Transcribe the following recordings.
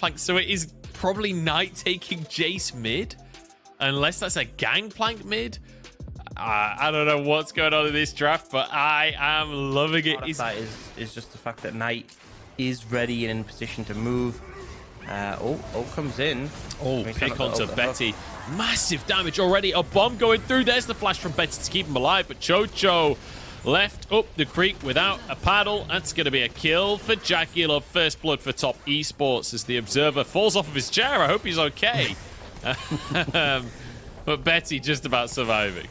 Gangplank, so it is probably Knight taking Jace mid, unless that's a Gangplank mid. I don't know what's going on in this draft, but I am loving it. Part of that is just the fact that Knight is ready and in position to move. Comes in. Pick onto Betty. Massive damage already. A bomb going through. There's the flash from Betty to keep him alive, but Chocho left up the creek without a paddle. That's going to be a kill for Jackie Love. First blood for Top Esports as the Observer falls off of his chair. I hope he's okay. But Betty just about surviving.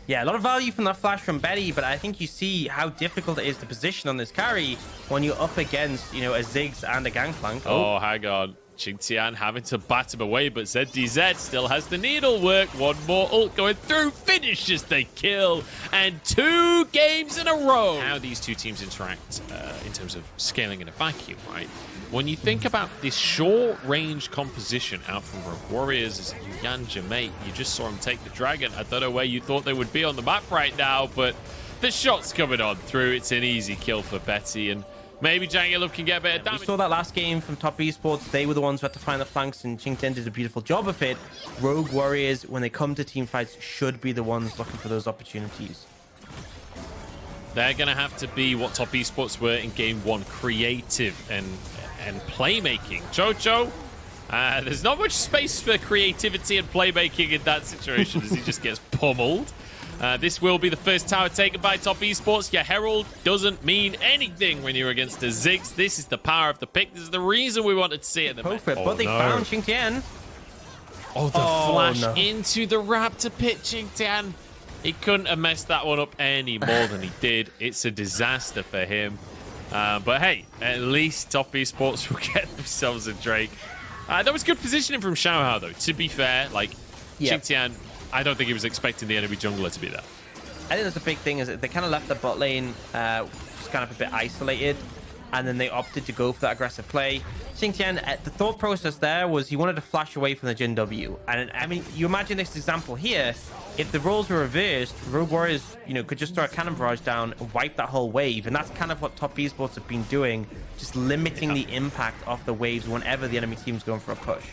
Yeah, a lot of value from that flash from Betty, but I think you see how difficult it is to position on this carry when you're up against, a Ziggs and a Gangplank. Oh, hang on. Xingtian having to bat him away, but ZDZ still has the needlework. One more ult going through, finishes the kill, and 2 games in a row. How these two teams interact in terms of scaling in a vacuum, right? When you think about this short-range composition out from Rogue Warriors as Yanja, mate, you just saw him take the dragon. I don't know where you thought they would be on the map right now, but the shot's coming on through. It's an easy kill for Betty, and maybe Jangilov can get a bit of damage. We saw that last game from Top Esports. They were the ones who had to find the flanks, and Xingtian did a beautiful job of it. Rogue Warriors, when they come to team fights, should be the ones looking for those opportunities. They're going to have to be what Top Esports were in Game 1, creative and playmaking. Chocho, there's not much space for creativity and playmaking in that situation as he just gets pummeled. This will be the first tower taken by Top Esports. Your Herald doesn't mean anything when you're against a Ziggs. This is the power of the pick. This is the reason we wanted to see it. But they found Xingtian. Oh, the flash into the Raptor pit, Xingtian. He couldn't have messed that one up any more than he did. It's a disaster for him. But hey, at least Top Esports will get themselves a Drake. That was good positioning from Xiaohao, though. To be fair, Xingtian, I don't think he was expecting the enemy jungler to be there. I think that's the big thing is that they kind of left the bot lane just kind of a bit isolated, and then they opted to go for that aggressive play. Xingtian, the thought process there was he wanted to flash away from the Jin W. And I mean, you imagine this example here. If the roles were reversed, Rogue Warriors, could just throw a cannon barrage down and wipe that whole wave. And that's kind of what Top Esports have been doing, just limiting the impact of the waves whenever the enemy team's going for a push.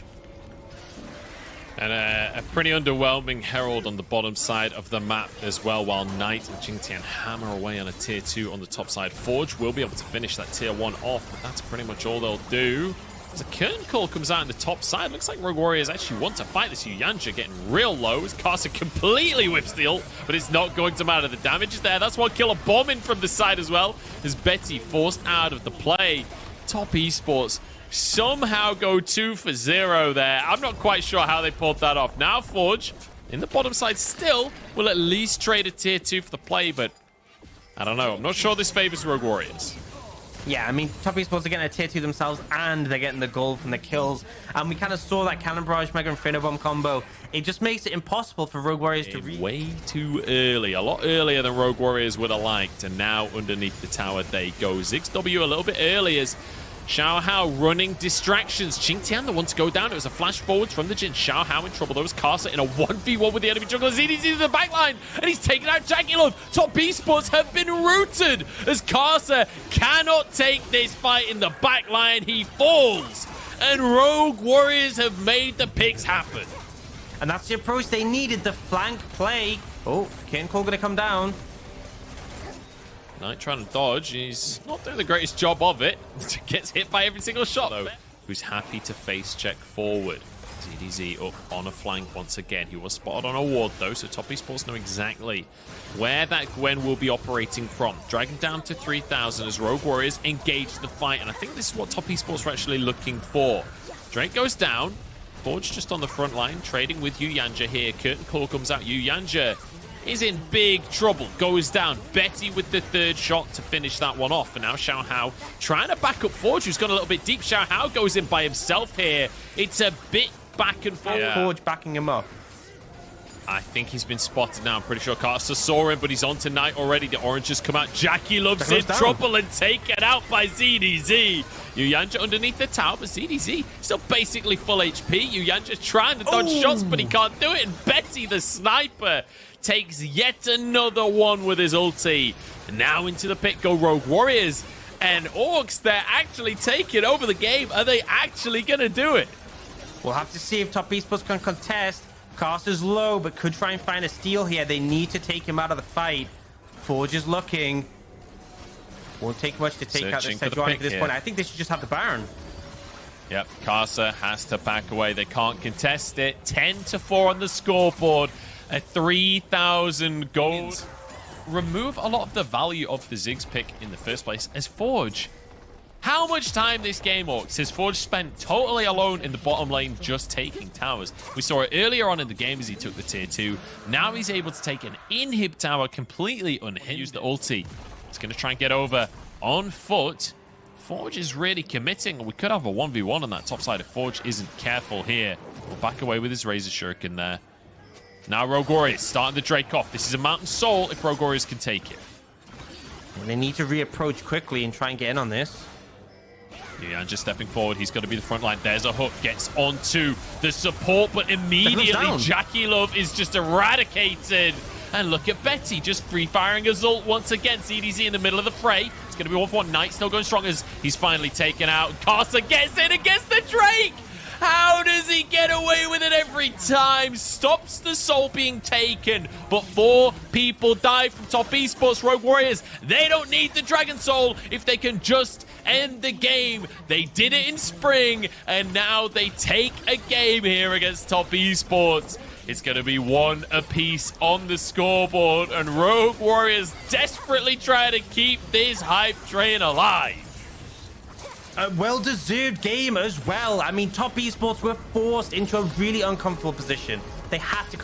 And a pretty underwhelming Herald on the bottom side of the map as well, while Knight and Xingtian hammer away on a tier 2 on the top side. Forge will be able to finish that tier 1 off, but that's pretty much all they'll do. As a curtain call comes out on the top side, looks like Rogue Warriors actually want to fight this. Yanja getting real low as Carson completely whips the ult, but it's not going to matter. The damage is there. That's one kill, a bomb in from the side as well, as Betty forced out of the play. Top Esports somehow go 2 for 0 there. I'm not quite sure how they pulled that off. Now Forge, in the bottom side still, will at least trade a tier 2 for the play, but I don't know. I'm not sure this favors Rogue Warriors. Yeah, I mean, Top Esports are getting a tier 2 themselves, and they're getting the gold from the kills. And we kind of saw that Cannon Barrage, Mega Inferno Bomb combo. It just makes it impossible for Rogue Warriors to reach. Way too early. A lot earlier than Rogue Warriors would have liked. And now underneath the tower they go. Ziggs W a little bit early as Xiaohao running distractions. Xingtian, the one to go down. It was a flash forward from the Jin. Xiaohao in trouble. There was Karsa in a 1v1 with the enemy jungler. ZDZ to the backline, and he's taken out Jackie Love. Top Esports have been rooted as Karsa cannot take this fight in the backline. He falls, and Rogue Warriors have made the picks happen. And that's the approach they needed, the flank play. Oh, Kane Cole gonna come down. Knight trying to dodge. He's not doing the greatest job of it. Gets hit by every single shot, though. Who's happy to face check forward. ZDZ up on a flank once again. He was spotted on a ward, though, so Top Esports know exactly where that Gwen will be operating from. Dragging down to 3,000 as Rogue Warriors engage the fight, and I think this is what Top Esports are actually looking for. Drake goes down. Forge just on the front line, trading with Yanja here. Curtain call comes out. Yanja is in big trouble, goes down. Betty with the third shot to finish that one off. And now Xiaohao trying to back up Forge, who's gone a little bit deep. Xiaohao goes in by himself here. It's a bit back and forth. Yeah. Forge backing him up. I think he's been spotted now. I'm pretty sure Carter saw him, but he's on tonight already. The oranges come out. Jackie Love's in trouble and taken out by ZDZ. Yanja underneath the tower, but ZDZ still basically full HP. Yanja trying to dodge shots, but he can't do it. And Betty, the sniper, takes yet another one with his ulti. And now into the pit go Rogue Warriors. And Orcs, they're actually taking over the game. Are they actually going to do it? We'll have to see if Top Esports can contest. Cost is low, but could try and find a steal here. They need to take him out of the fight. Forge is looking. Won't take much to take out this Sejuani at this point. I think they should just have the Baron. Yep, Casa has to back away. They can't contest it. 10-4 on the scoreboard. A 3,000 gold. Remove a lot of the value of the Ziggs pick in the first place as Forge. How much time this game, Orcs, has Forge spent totally alone in the bottom lane just taking towers? We saw it earlier on in the game as he took the tier 2. Now he's able to take an inhib tower completely unhinged. Use the ulti. He's going to try and get over on foot. Forge is really committing. We could have a 1v1 on that top side if Forge isn't careful here. We'll back away with his Razor Shuriken there. Now Rogue Warriors starting the Drake off. This is a Mountain Soul if Rogue Warriors can take it. And they need to reapproach quickly and try and get in on this. Yeah, and just stepping forward, he's going to be the front line. There's a hook, gets onto the support, but immediately Jackie Love is just eradicated. And look at Betty just free-firing his ult once again. CDZ in the middle of the fray. It's going to be 1-1. Knight still going strong as he's finally taken out. Casa gets in against the Drake. How does he get away with it every time? Stops the soul being taken, but 4 people die from Top Esports. Rogue Warriors, they don't need the Dragon Soul if they can just end the game. They did it in spring, and now they take a game here against Top Esports. It's going to be 1 apiece on the scoreboard, and Rogue Warriors desperately try to keep this hype train alive. A well-deserved game as well. I mean, Top Esports were forced into a really uncomfortable position. They had to